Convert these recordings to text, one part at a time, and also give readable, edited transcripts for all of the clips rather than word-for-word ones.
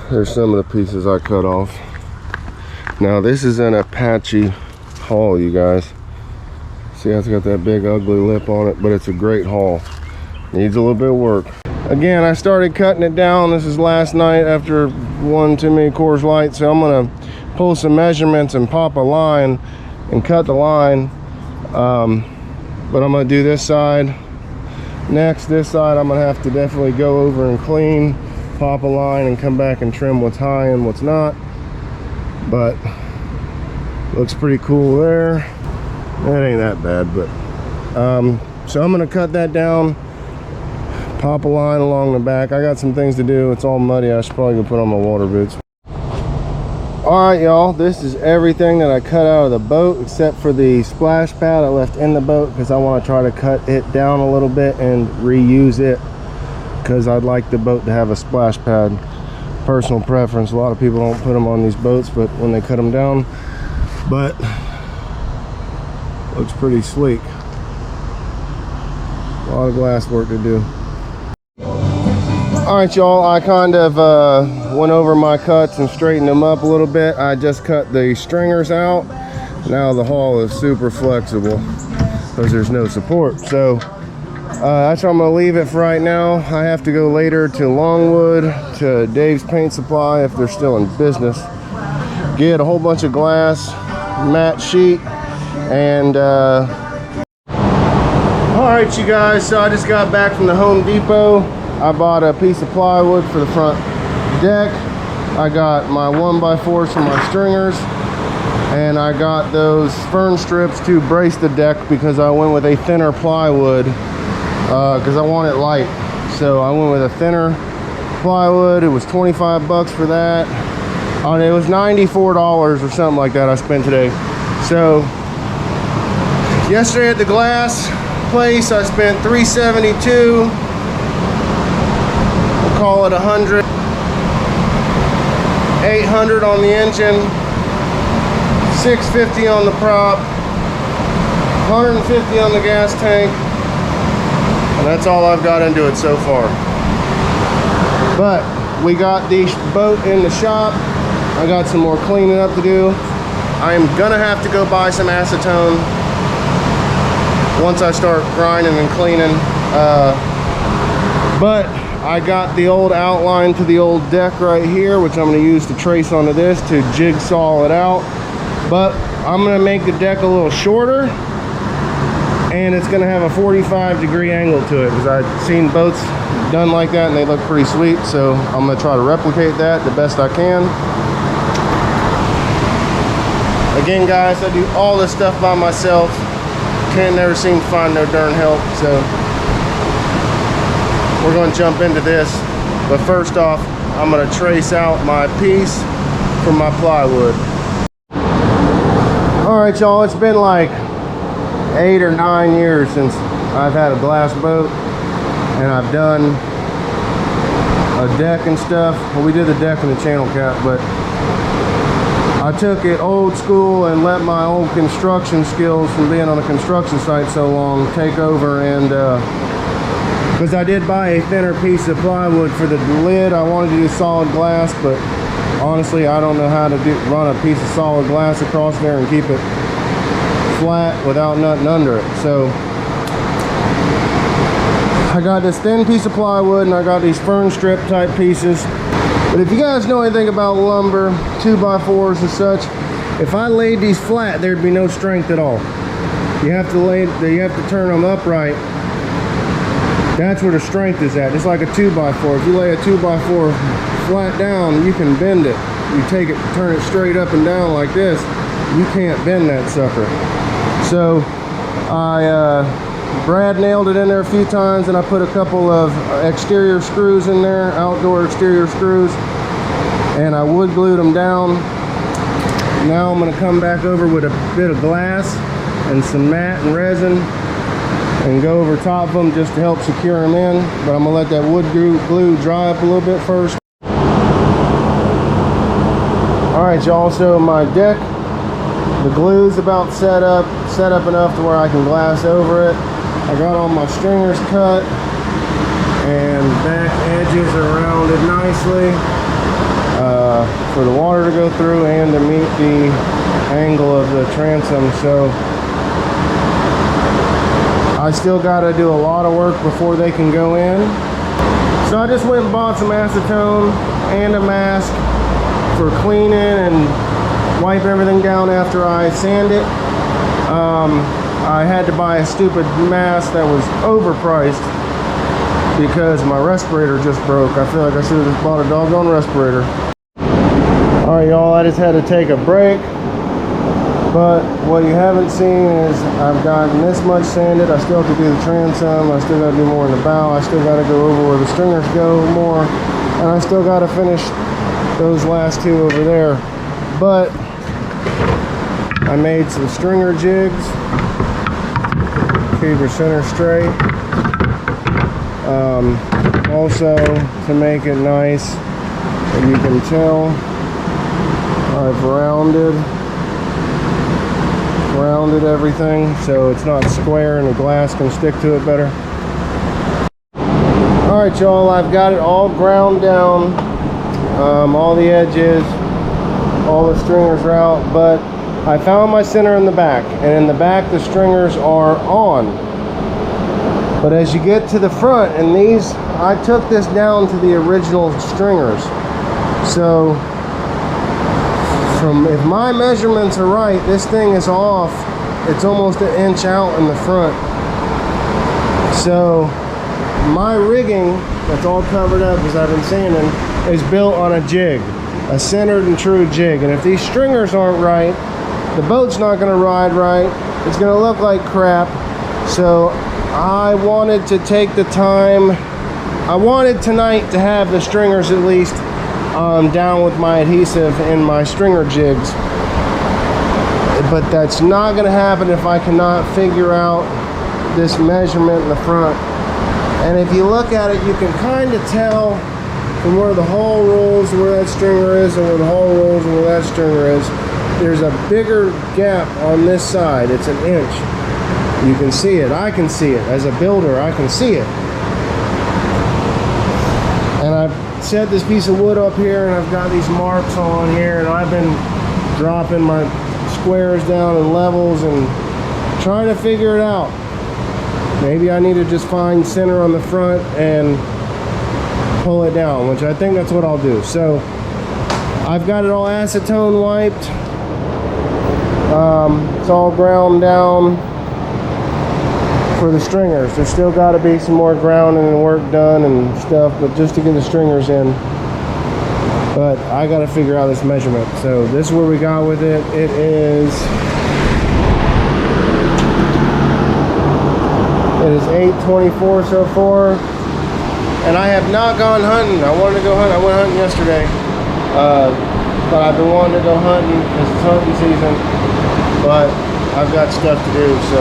There's some of the pieces I cut off. Now this is an Apache hull, you guys. See how it's got that big ugly lip on it, but it's a great hull. Needs a little bit of work. Again, I started cutting it down. This is last night after one too many Coors Light, so I'm gonna pull some measurements and pop a line and cut the line. But I'm gonna do this side next. This side I'm gonna have to definitely go over and clean, pop a line, and come back and trim what's high and what's not. But looks pretty cool there. That ain't that bad, but so I'm gonna cut that down, pop a line along the back. I got some things to do. It's all muddy. I should probably go put on my water boots. All right, y'all, this is everything that I cut out of the boat except for the splash pad I left in the boat, because I want to try to cut it down a little bit and reuse it, because I'd like the boat to have a splash pad. Personal preference. A lot of people don't put them on these boats, but when they cut them down, but looks pretty sleek. A lot of glass work to do. All right, y'all, I kind of went over my cuts and straightened them up a little bit. I just cut the stringers out. Now the hull is super flexible because there's no support. So that's where I'm gonna leave it for right now. I have to go later to Longwood, to Dave's Paint Supply, if they're still in business, get a whole bunch of glass, matte sheet, and all right, you guys, so I just got back from the Home Depot. I bought a piece of plywood for the front deck. I got my 1x4s for my stringers, and I got those fern strips to brace the deck because I went with a thinner plywood because I want it light. So I went with a thinner plywood. It was 25 bucks for that. It was $94 or something like that I spent today. So yesterday at the glass place I spent $372. Call it 100, 800 on the engine, 650 on the prop, 150 on the gas tank, and that's all I've got into it so far. But we got the boat in the shop. I got some more cleaning up to do. I'm gonna have to go buy some acetone once I start grinding and cleaning, but I got the old outline to the old deck right here, which I'm going to use to trace onto this to jigsaw it out. But I'm going to make the deck a little shorter, and it's going to have a 45-degree angle to it, because I've seen boats done like that and they look pretty sweet. So I'm going to try to replicate that the best I can. Again, guys, I do all this stuff by myself. Can't never seem to find no darn help, so we're going to jump into this. But first off, I'm going to trace out my piece from my plywood. All right, y'all, it's been like 8 or 9 years since I've had a glass boat, and I've done a deck and stuff. Well, we did the deck and the channel cap, but I took it old school and let my old construction skills from being on a construction site so long take over, and because I did buy a thinner piece of plywood for the lid. I wanted to do solid glass, but honestly, I don't know how to run a piece of solid glass across there and keep it flat without nothing under it. So I got this thin piece of plywood, and I got these fern strip type pieces. But if you guys know anything about lumber, 2x4s and such, if I laid these flat, there'd be no strength at all. You have to turn them upright. That's where the strength is at. It's like a 2x4. If you lay a 2x4 flat down, you can bend it. You take it, turn it straight up and down like this, you can't bend that sucker. So Brad nailed it in there a few times, and I put a couple of exterior screws in there, outdoor exterior screws, and I wood glued them down. Now I'm going to come back over with a bit of glass and some matte and resin and go over top of them just to help secure them in. But I'm gonna let that wood glue dry up a little bit first. All right, y'all, so my deck, the glue's about set up enough to where I can glass over it. I got all my stringers cut, and back edges are rounded nicely. for the water to go through and to meet the angle of the transom. So I still got to do a lot of work before they can go in. So I just went and bought some acetone and a mask for cleaning and wipe everything down after I sand it. I had to buy a stupid mask that was overpriced because my respirator just broke. I feel like I should have just bought a doggone respirator. Alright y'all, I just had to take a break. But what you haven't seen is I've gotten this much sanded. I still have to do the transom. I still got to do more in the bow. I still got to go over where the stringers go more. And I still got to finish those last two over there. But I made some stringer jigs. Keep your center straight. Also, to make it nice, if you can tell, I've rounded everything so it's not square and the glass can stick to it better. Alright y'all, I've got it all ground down, all the edges, all the stringers are out, but I found my center in the back, and in the back the stringers are on. But as you get to the front, and these, I took this down to the original stringers. So if my measurements are right, this thing is off. It's almost an inch out in the front. So my rigging, that's all covered up because I've been sanding, is built on a jig, a centered and true jig. And if these stringers aren't right, the boat's not going to ride right. It's going to look like crap. So I wanted to take the time. I wanted tonight to have the stringers at least down with my adhesive and my stringer jigs, but that's not going to happen if I cannot figure out this measurement in the front. And if you look at it, you can kind of tell from where the hole rolls and where that stringer is, and where the hole rolls and where that stringer is. There's a bigger gap on this side. It's an inch. You can see it. I can see it. As a builder, I can see it. And I've set this piece of wood up here, and I've got these marks on here, and I've been dropping my squares down and levels and trying to figure it out. Maybe I need to just find center on the front and pull it down, which I think that's what I'll do. So I've got it all acetone wiped. It's all ground down for the stringers. There's still got to be some more grounding and work done and stuff, but just to get the stringers in. But I got to figure out this measurement. So this is where we got with it. It is 8:24 so far, and I have not gone hunting. I wanted to go hunt. I went hunting yesterday, but I've been wanting to go hunting because it's hunting season. But I've got stuff to do, so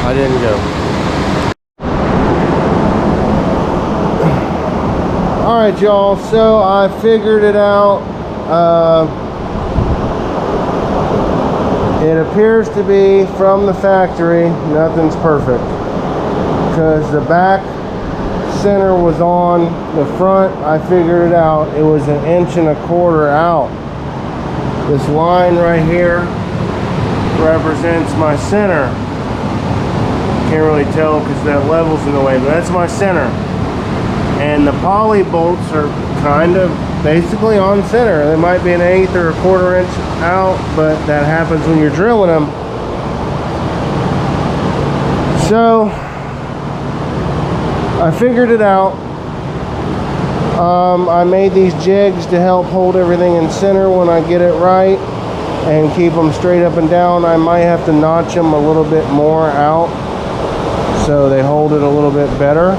I didn't go. Alright y'all, so I figured it out. It appears to be from the factory. Nothing's perfect, because the back center was on the front. I figured it out. It was 1.25 inches out. This line right here represents my center. Can't really tell because that level's in the way, but that's my center. And the poly bolts are kind of basically on center. They might be 1/8 or 1/4 inch out, but that happens when you're drilling them. So I figured it out. I made these jigs to help hold everything in center when I get it right and keep them straight up and down. I might have to notch them a little bit more out so they hold it a little bit better.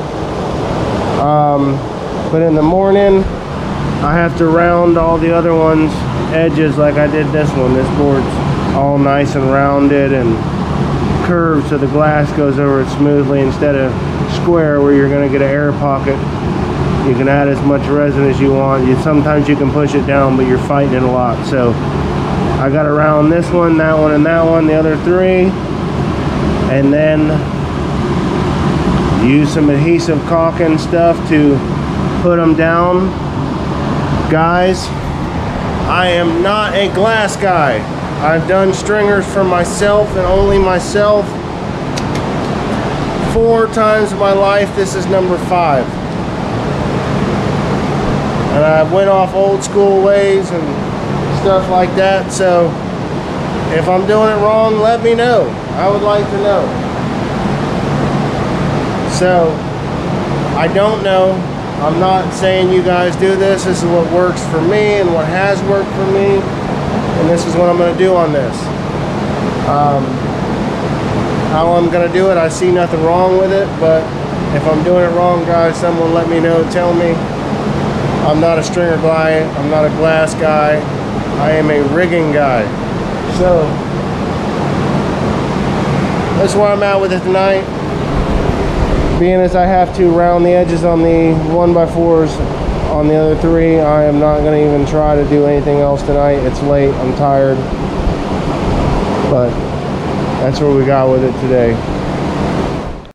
But in the morning I have to round all the other ones edges like I did this one. This board's all nice and rounded and curved so the glass goes over it smoothly instead of square where you're going to get an air pocket. You can add as much resin as you want. Sometimes you can push it down, but you're fighting it a lot. So I got to round this one, that one, and that one, the other three, and then use some adhesive caulking stuff to put them down. Guys, I am not a glass guy. I've done stringers for myself and only myself 4 times in my life. This is number 5. And I went off old school ways and stuff like that. So if I'm doing it wrong, let me know. I would like to know. So I don't know. I'm not saying you guys do this. This is what works for me and what has worked for me. And this is what I'm going to do on this. How I'm going to do it, I see nothing wrong with it. But if I'm doing it wrong, guys, someone let me know. Tell me. I'm not a stringer guy. I'm not a glass guy. I am a rigging guy. So that's where I'm at with it tonight. Being as I have to round the edges on the 1x4s on the other 3, I am not going to even try to do anything else tonight. It's late, I'm tired, but that's where we got with it today.